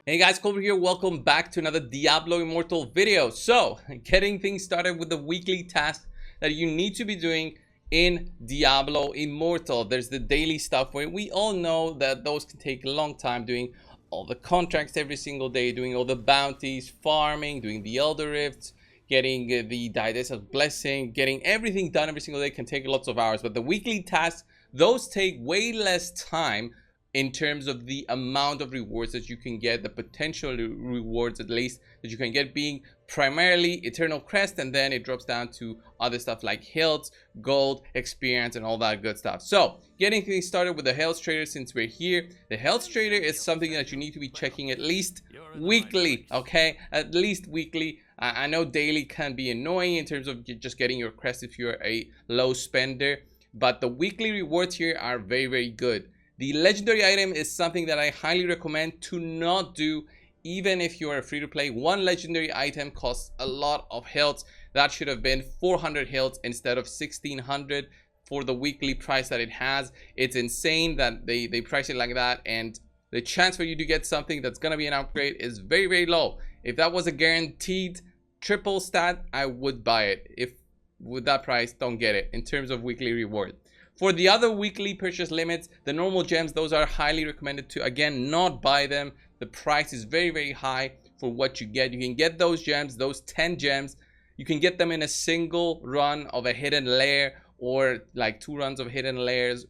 Hey guys, ColdBrew here. Welcome back to another Diablo Immortal video. So, getting things started with the weekly tasks that you need to be doing in Diablo Immortal. There's the daily stuff where we all know that those can take a long time, doing all the contracts every single day, doing all the bounties, farming, doing the Elder Rifts, getting the Diadem of Blessing, getting everything done every single day can take lots of hours. But the weekly tasks, those take way less time in terms of the amount of rewards that you can get, the potential rewards at least that you can get, being primarily Eternal Crest, and then it drops down to other stuff like hilts, gold, experience, and all that good stuff. So getting things started with the Health Trader, since we're here, the Health Trader is something that you need to be checking at least weekly, okay? At least weekly. I know daily can be annoying in terms of just getting your crest if you're a low spender, but the weekly rewards here are very, very good. The legendary item is something that I highly recommend to not do, even if you are free to play. One legendary item costs a lot of health. That should have been 400 health instead of 1600 for the weekly price that it has. It's insane that they price it like that, and the chance for you to get something that's gonna be an upgrade is very, very low. If that was a guaranteed triple stat, I would buy it. If with that price, don't get it in terms of weekly reward. For the other weekly purchase limits, the normal gems, those are highly recommended to, again, not buy them. The price is very, very high for what you get. You can get those gems, those 10 gems. You can get them in a single run of a hidden lair, or like 2 runs of hidden lairs,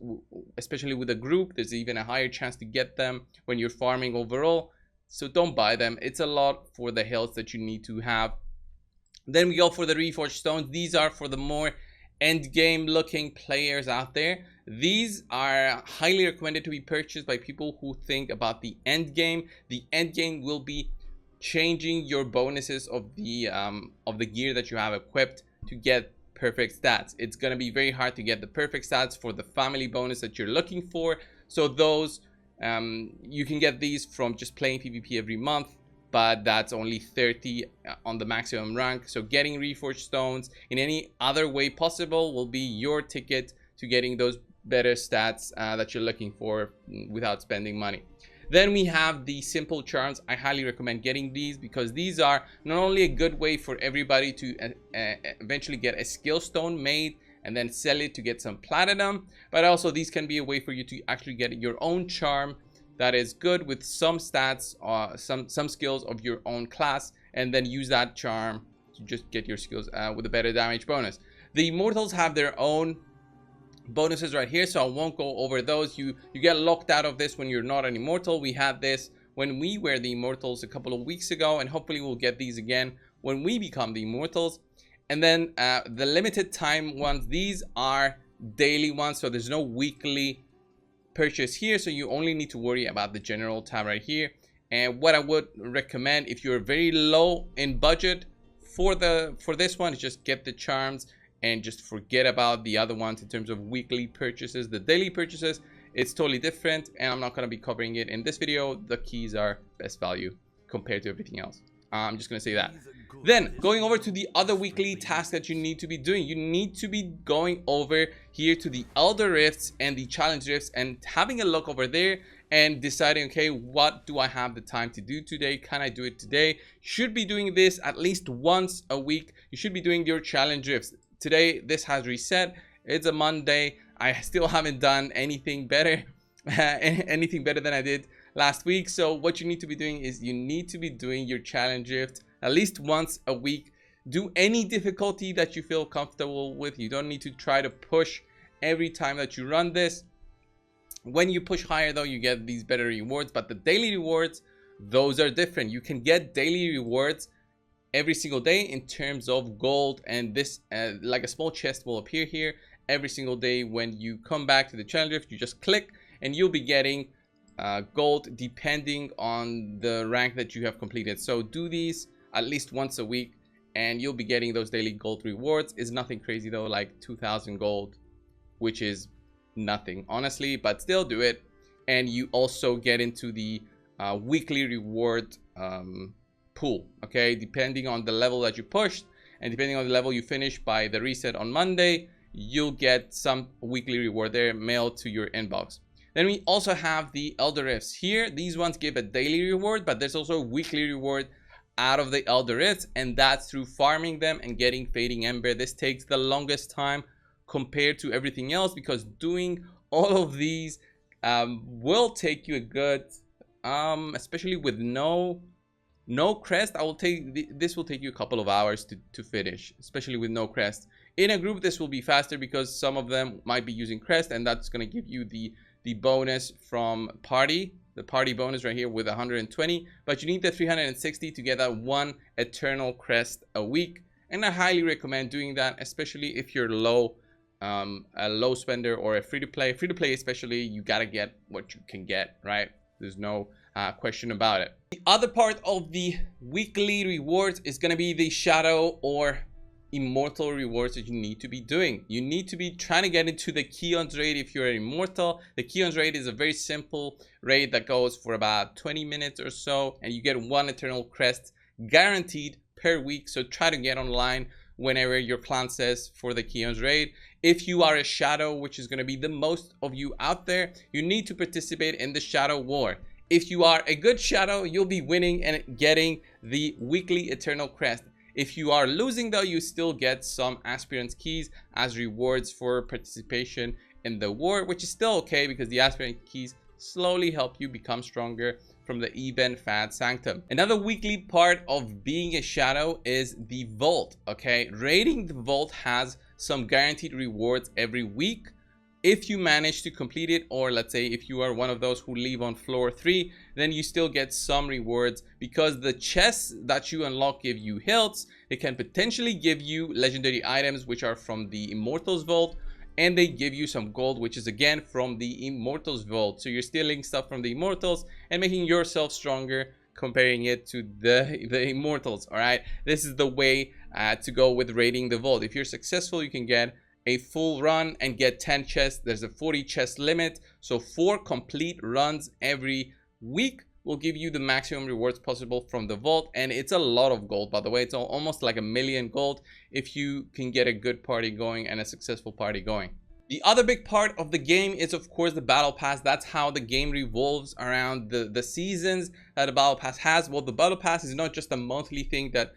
especially with a group. There's even a higher chance to get them when you're farming overall. So don't buy them. It's a lot for the health that you need to have. Then we go for the Reforged stones. These are for the more end game looking players out there. These are highly recommended to be purchased by people who think about the end game. The end game will be changing your bonuses of the gear that you have equipped to get perfect stats. It's going to be very hard to get the perfect stats for the family bonus that you're looking for. So those you can get these from just playing PvP every month, but that's only 30 on the maximum rank. So getting Reforged stones in any other way possible will be your ticket to getting those better stats that you're looking for without spending money. Then we have the simple charms. I highly recommend getting these because these are not only a good way for everybody to eventually get a skill stone made and then sell it to get some platinum, but also these can be a way for you to actually get your own charm that is good with some stats or some skills of your own class, and then use that charm to just get your skills with a better damage bonus. The immortals have their own bonuses right here, so I won't go over those. You get locked out of this when you're not an immortal. We had this when we were the immortals a couple of weeks ago, and hopefully we'll get these again when we become the immortals. And then the limited time ones, these are daily ones, so there's no weekly purchase here, so you only need to worry about the general tab right here. And what I would recommend if you're very low in budget for this one is just get the charms and just forget about the other ones in terms of weekly purchases. The daily purchases, it's totally different, and I'm not going to be covering it in this video. The keys are best value compared to everything else. I'm just going to say that. Then going over to the other weekly tasks that you need to be doing, you need to be going over here to the Elder Rifts and the Challenge Rifts and having a look over there and deciding, okay, what do I have the time to do today? Can I do it today? Should be doing this at least once a week. You should be doing your Challenge Rifts. Today this has reset. It's a Monday. I still haven't done anything better anything better than I did last week. So what you need to be doing is you need to be doing your Challenge Rift at least once a week. Do any difficulty that you feel comfortable with. You don't need to try to push every time that you run this. When you push higher though, you get these better rewards, but the daily rewards, those are different. You can get daily rewards every single day in terms of gold, and this like a small chest will appear here every single day. When you come back to the Challenge Rift, you just click and you'll be getting gold depending on the rank that you have completed. So do these at least once a week and you'll be getting those daily gold rewards. Is nothing crazy though, like 2,000 gold, which is nothing honestly, but still do it. And you also get into the weekly reward pool, okay? Depending on the level that you pushed and depending on the level you finish by the reset on Monday, you'll get some weekly reward there mailed to your inbox. Then we also have the Elder Rifts here. These ones give a daily reward, but there's also a weekly reward out of the Elder Rifts, and that's through farming them and getting Fading Ember. This takes the longest time compared to everything else, because doing all of these will take you a good especially with no crest. This will take you a couple of hours to finish, especially with no crest. In a group, this will be faster because some of them might be using crest, and that's going to give you the bonus from party, the party bonus right here with 120. But you need the 360 to get that one eternal crest a week, and I highly recommend doing that, especially if you're low, a low spender or a free-to-play especially. You gotta get what you can get, right? There's no question about it. The other part of the weekly rewards is going to be the shadow or immortal rewards that you need to be doing. You need to be trying to get into the Keon's raid if you're an immortal. The Keon's raid is a very simple raid that goes for about 20 minutes or so, and you get one eternal crest guaranteed per week. So try to get online whenever your clan says for the Keon's raid. If you are a shadow, which is going to be the most of you out there, you need to participate in the shadow war. If you are a good shadow, you'll be winning and getting the weekly eternal crest. If you are losing though, you still get some aspirant's keys as rewards for participation in the war, which is still okay because the aspirant keys slowly help you become stronger from the event Fad Sanctum. Another weekly part of being a shadow is the vault. Okay, raiding the vault has some guaranteed rewards every week if you manage to complete it, or let's say if you are one of those who leave on floor 3, then you still get some rewards because the chests that you unlock give you hilts. They can potentially give you legendary items which are from the Immortals vault, and they give you some gold which is again from the Immortals vault. So you're stealing stuff from the Immortals and making yourself stronger, comparing it to the Immortals. All right, this is the way to go with raiding the vault. If you're successful, you can get a full run and get 10 chests. There's a 40 chest limit, so 4 complete runs every week will give you the maximum rewards possible from the vault. And it's a lot of gold, by the way. It's almost like 1,000,000 gold if you can get a good party going and a successful party going. The other big part of the game is of course the battle pass. That's how the game revolves around the seasons that the battle pass has. Well, the battle pass is not just a monthly thing that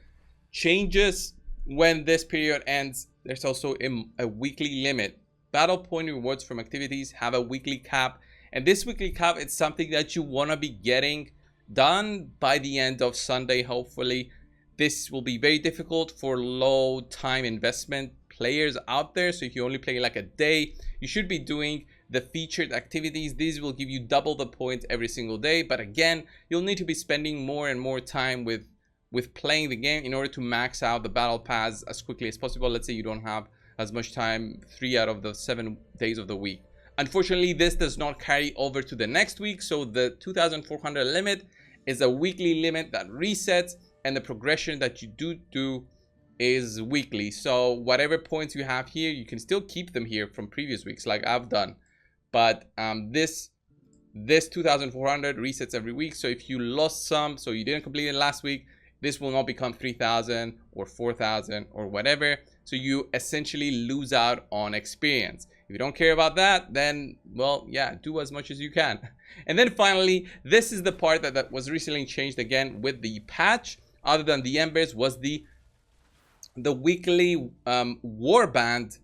changes when this period ends. There's also a weekly limit. Battle point rewards from activities have a weekly cap, and this weekly cap is something that you want to be getting done by the end of Sunday, hopefully. This will be very difficult for low time investment players out there, so if you only play like a day, you should be doing the featured activities. These will give you double the points every single day, but again, you'll need to be spending more and more time with playing the game in order to max out the battle pass as quickly as possible. Let's say you don't have as much time 3 out of the 7 days of the week. Unfortunately, this does not carry over to the next week, so the 2,400 limit is a weekly limit that resets, and the progression that you do is weekly. So whatever points you have here, you can still keep them here from previous weeks like I've done, but this 2,400 resets every week. So if you lost some, so you didn't complete it last week, this will not become 3,000 or 4,000 or whatever. So you essentially lose out on experience. If you don't care about that, then, well, yeah, do as much as you can. And then finally, this is the part that was recently changed again with the patch, other than the embers, was the weekly Warband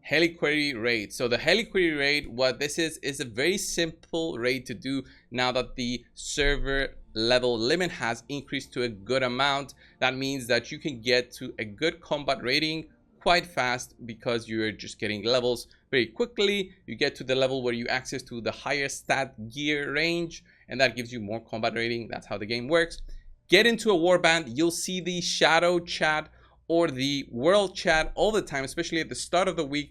Heliquary raid. So the Heliquary raid, what this is a very simple raid to do now that the server level limit has increased to a good amount. That means that you can get to a good combat rating quite fast because you're just getting levels very quickly. You get to the level where you access to the higher stat gear range, and that gives you more combat rating. That's how the game works. Get into a warband, you'll see the shadow chat or the world chat all the time, especially at the start of the week,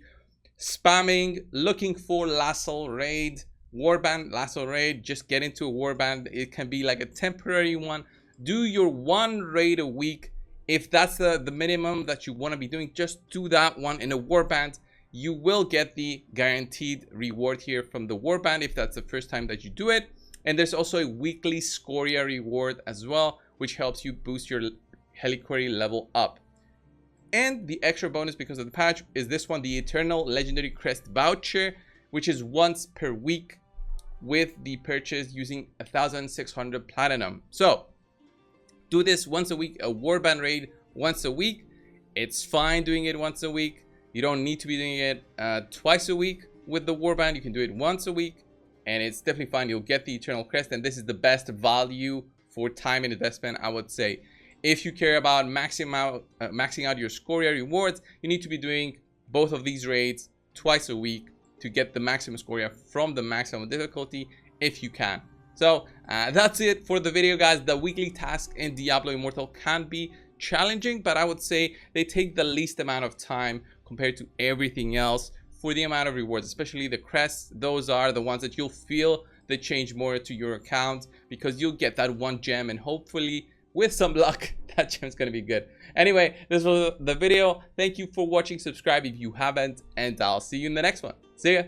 spamming, looking for Lasso raid, Warband, Lasso raid. Just get into a warband. It can be like a temporary one. Do your 1 raid a week. If that's the minimum that you want to be doing, just do that one in a warband. You will get the guaranteed reward here from the warband if that's the first time that you do it. And there's also a weekly Scoria reward as well, which helps you boost your Heliquary level up. And the extra bonus because of the patch is this one, the Eternal Legendary Crest Voucher, which is once per week. with the purchase using 1,600 platinum. So do this once a week, a Warband raid once a week. It's fine doing it once a week. You don't need to be doing it twice a week with the Warband. You can do it once a week, and it's definitely fine. You'll get the Eternal Crest, and this is the best value for time and investment, I would say. If you care about maxing out your Scoria rewards, you need to be doing both of these raids twice a week to get the maximum Scoria from the maximum difficulty if you can. So that's it for the video, guys. The weekly tasks in Diablo Immortal can be challenging, but I would say they take the least amount of time compared to everything else for the amount of rewards, especially the crests. Those are the ones that you'll feel they change more to your account, because you'll get that one gem, and hopefully with some luck that gem is going to be good. Anyway, this was the video. Thank you for watching. Subscribe if you haven't, and I'll see you in the next one. See ya.